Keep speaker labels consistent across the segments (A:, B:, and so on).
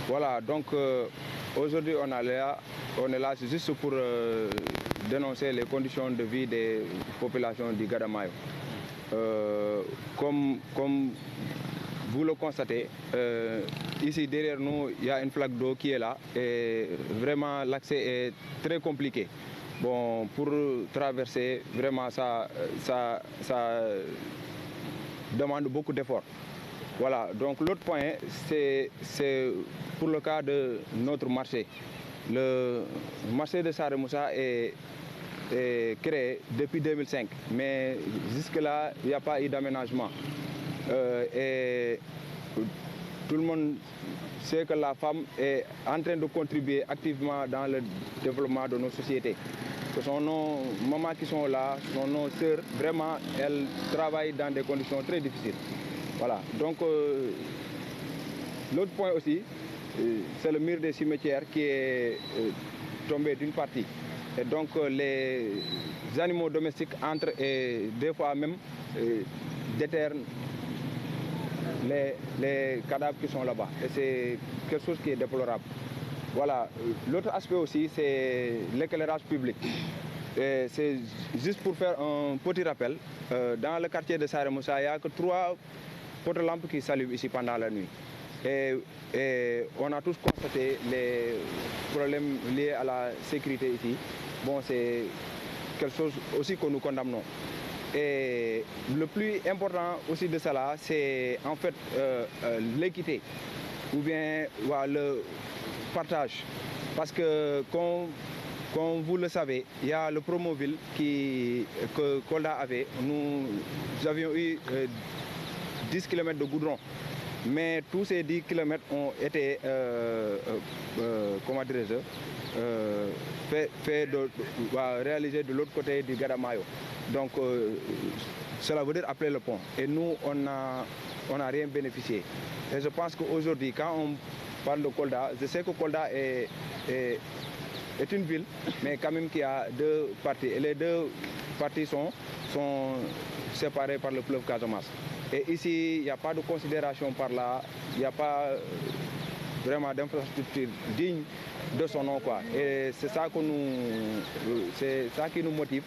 A: Voilà, donc aujourd'hui on est là juste pour dénoncer les conditions de vie des populations du Gadamayo. Comme vous le constatez, ici derrière nous, il y a une flaque d'eau qui est là et vraiment l'accès est très compliqué. Bon, pour traverser, vraiment ça demande beaucoup d'efforts. Voilà, donc l'autre point, c'est pour le cas de notre marché. Le marché de Saré Moussa est créé depuis 2005, mais jusque-là, il n'y a pas eu d'aménagement. Et tout le monde sait que la femme est en train de contribuer activement dans le développement de nos sociétés. Ce sont nos mamans qui sont là, ce sont nos sœurs, vraiment, elles travaillent dans des conditions très difficiles. Voilà, donc l'autre point aussi, c'est le mur des cimetières qui est tombé d'une partie. Et donc les animaux domestiques entrent et des fois même déterrent les cadavres qui sont là-bas. Et c'est quelque chose qui est déplorable. Voilà, l'autre aspect aussi, c'est l'éclairage public. C'est juste pour faire un petit rappel, dans le quartier de Saré Moussa, il n'y a que 3 poteaux lampes qui s'allument ici pendant la nuit. Et on a tous constaté les problèmes liés à la sécurité ici. Bon, c'est quelque chose aussi que nous condamnons. Et le plus important aussi de cela, c'est en fait l'équité ou bien le partage. Parce que comme vous le savez, il y a le Promoville que Kolda avait. Nous avions eu 10 km de goudron. Mais tous ces 10 km ont été réalisés de l'autre côté du Gadamayo. Donc cela veut dire appeler le pont. Et nous, on n'a rien bénéficié. Et je pense qu'aujourd'hui, quand on parle de Kolda, je sais que Kolda est une ville, mais quand même qu'il y a 2 parties. Et les 2 parties sont séparées par le fleuve Casamance. Et ici, il n'y a pas de considération par là, il n'y a pas vraiment d'infrastructure digne de son nom, quoi. Et c'est ça qui nous motive.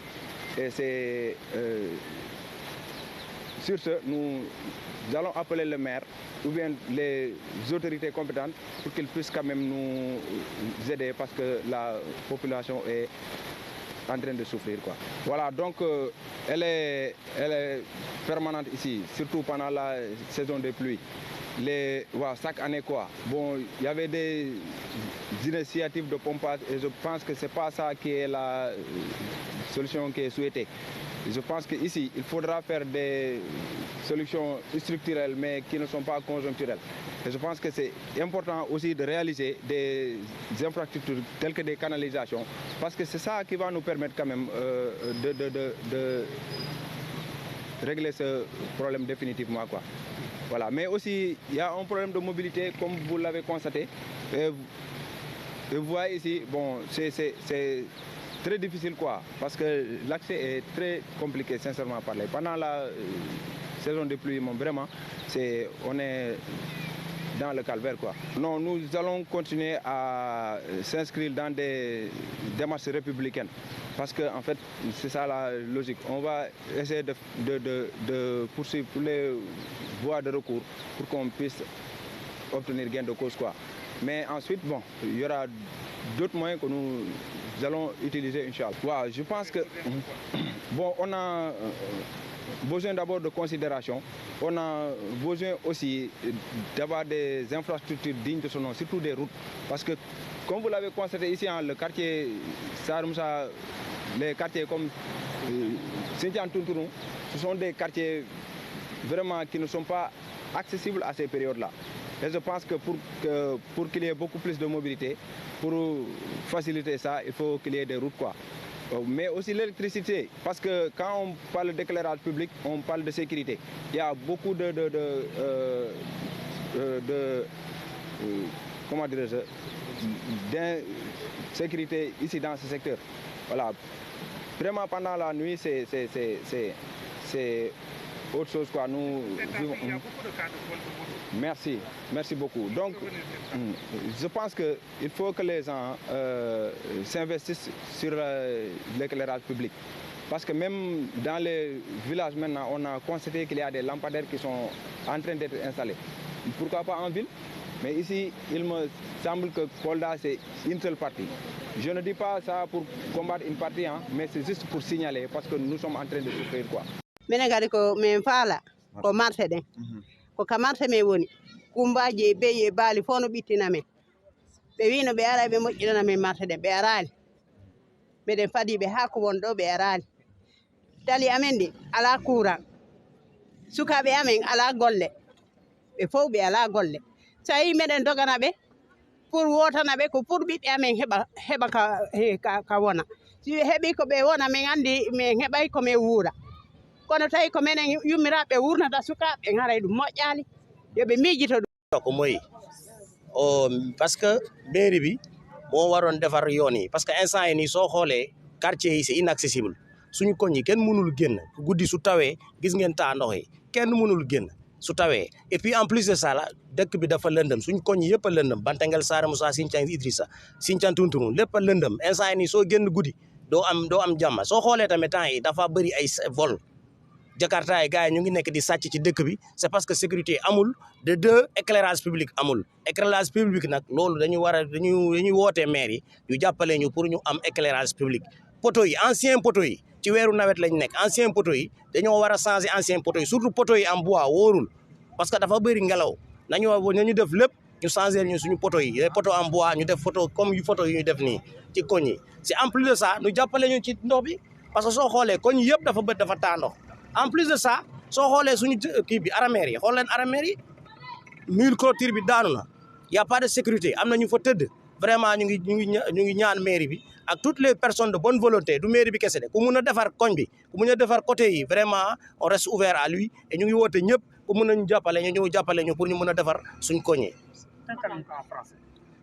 A: Et c'est sur ce, nous allons appeler le maire ou bien les autorités compétentes pour qu'ils puissent quand même nous aider parce que la population est en train de souffrir, quoi. Voilà, donc elle est permanente ici, surtout pendant la saison des pluies. Chaque année, quoi. Bon, il y avait des initiatives de pompage et je pense que c'est pas ça qui est la solution qui est souhaitée. Je pense qu'ici, il faudra faire des solutions structurelles mais qui ne sont pas conjoncturelles. Et je pense que c'est important aussi de réaliser des infrastructures telles que des canalisations parce que c'est ça qui va nous permettre quand même de régler ce problème définitivement, quoi. Voilà. Mais aussi, il y a un problème de mobilité comme vous l'avez constaté. Et vous voyez ici, bon, c'est très difficile, quoi, parce que l'accès est très compliqué, sincèrement parler. Pendant la saison de pluie, vraiment, on est dans le calvaire, quoi. Non, nous allons continuer à s'inscrire dans des démarches républicaines. Parce que, en fait, c'est ça la logique. On va essayer de poursuivre toutes les voies de recours pour qu'on puisse obtenir gain de cause, quoi. Mais ensuite, bon, il y aura d'autres moyens que nous allons utiliser, Inch'Allah. Ouais, je pense que, bon, on a besoin d'abord de considération. On a besoin aussi d'avoir des infrastructures dignes de son nom, surtout des routes. Parce que, comme vous l'avez constaté ici, hein, le quartier Sarumsa, les quartiers comme Sintian Tunturou, ce sont des quartiers vraiment qui ne sont pas accessibles à ces périodes-là. Et je pense que pour qu'il y ait beaucoup plus de mobilité, pour faciliter ça, il faut qu'il y ait des routes, quoi. Mais aussi l'électricité, parce que quand on parle d'éclairage public, on parle de sécurité. Il y a beaucoup comment dirais-je, d'insécurité ici dans ce secteur. Voilà. Vraiment pendant la nuit, c'est autre chose, quoi. Nous vivons...
B: Il y a beaucoup de cas de vol de moto.
A: Merci beaucoup. Donc, je pense qu'il faut que les gens s'investissent sur l'éclairage public. Parce que même dans les villages maintenant, on a constaté qu'il y a des lampadaires qui sont en train d'être installés. Pourquoi pas en ville? Mais ici, il me semble que Kolda, c'est une seule partie. Je ne dis pas ça pour combattre une partie, hein, mais c'est juste pour signaler, parce que nous sommes en train de souffrir, quoi.
C: Menegari ko men fala ko marché den ko ka marché me woni kumbaji beye bali fono bittina men be wino be ara be mojjina men marché den be arani be den fadi be ha ko won do be arani tali amen di ala courant suka be amen ala golle be fof be ala golle sai meden dogana be pour wotana be ko pour bibbe amen heba ka wona si hebi ko be wona men andi men hebay ko me wura kono tawi ko menen yummiraɓe wurnata sukaɓe garay ɗum moƴƴali yoɓe miijito ɗum
D: ko moyi o parce que mairie bi moo waroon defar yoon yi parce que instant yi nii soo xoolee quartier yi c'est inaccessible suñu koñ yi kenn mënul génn guddi su tawee gis ngeen taa ndox yi kenn mënul génn su tawee et puis en plus de ça la dëkk bi dafa lëndëm suñu koñ yi yëpp a lëndëm Bantangel Saare Moussa Sinthiang Idrissa Sinthiang Tunturun lépp a lëndëm instant yi nii soo génn guddi doo am jàmm soo xoolee tamit temps yi dafa bëri ay vol Jakarta yi gars yi ñu ngi nekk di sàcc ci dëkk bi c'est parce que sécurité amul de deux éclairage public amul éclairage public nag loolu dañuy wootee maire yi ñu jàppale ñu pour ñu am éclairage public poteaux yi ancien poteaux yi ci weeru nawet lañ nekk ancien poteaux yi dañoo war a changer ancien poteaux yi surtout poteaux yi en bois wóorul parce que dafa bëri ngelaw nañu def lépp ñu changer ñu suñu poteaux yi les poteaux en bois ñu def photo comme yu photo yi ñu def nii ci koñ yi c'est en plus de ça ñu jàppale ñu ci ndox bi parce que soo xoolee koñ yi yëpp dafa taa ndox en plus de ça soo xoolee suñu kii bi arameer yi xool leen arameer yi mur clôture bi daanu na y a pas de sécurité am na ñu fa tëdd vraiment ñu ngi ñaan mairie bi ak toutes les personnes de bonne volonté du mairie bi kese de ku mun a defar koñ bi ku mun a defar côté yi vraiment on reste ouvert à lui et ñu ngi woote ñëpp ku mun nañu jàppale ñu pour ñu mun a defar suñ koñ yi.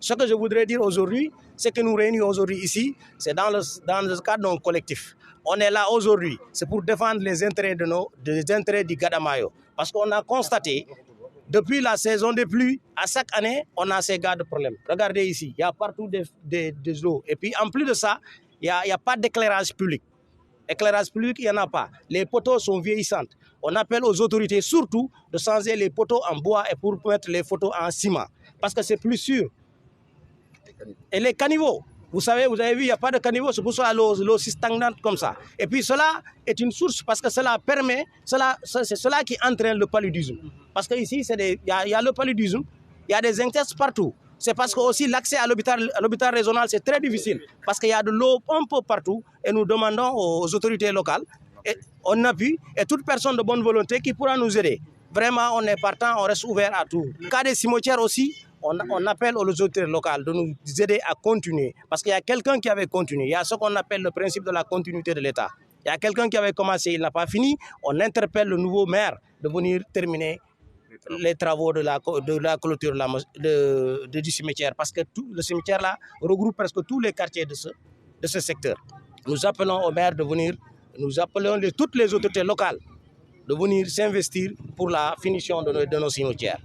D: Ce que je voudrais dire aujourd'hui, c'est que nous réunissons aujourd'hui ici, c'est dans le cadre d'un collectif. On est là aujourd'hui, c'est pour défendre les intérêts des intérêts du Gadamayo. Parce qu'on a constaté, depuis la saison des pluies, à chaque année, on a ces cas de problèmes. Regardez ici, il y a partout des eaux. Et puis en plus de ça, il n'y a pas d'éclairage public. Éclairage public, il n'y en a pas. Les poteaux sont vieillissants. On appelle aux autorités surtout de changer les poteaux en bois et pour mettre les poteaux en ciment. Parce que c'est plus sûr. Et les caniveaux, vous avez vu, il n'y a pas de caniveaux, c'est pour ça l'eau est stagnante comme ça. Et puis cela est une source parce que cela permet, c'est cela qui entraîne le paludisme. Parce qu'ici, il y a le paludisme, il y a des incestes partout. C'est parce que aussi l'accès à l'hôpital régional, c'est très difficile. Parce qu'il y a de l'eau un peu partout et nous demandons aux autorités locales, et on appuie, et toute personne de bonne volonté qui pourra nous aider. Vraiment, on est partant, on reste ouvert à tout. Le cas des cimetières aussi, on appelle aux autorités locales de nous aider à continuer. Parce qu'il y a quelqu'un qui avait continué. Il y a ce qu'on appelle le principe de la continuité de l'État. Il y a quelqu'un qui avait commencé, il n'a pas fini. On interpelle le nouveau maire de venir terminer les travaux de la clôture du cimetière. Parce que le cimetière là regroupe presque tous les quartiers de ce secteur. Nous appelons au maire de venir, nous appelons toutes les autorités locales de venir s'investir pour la finition de nos cimetières.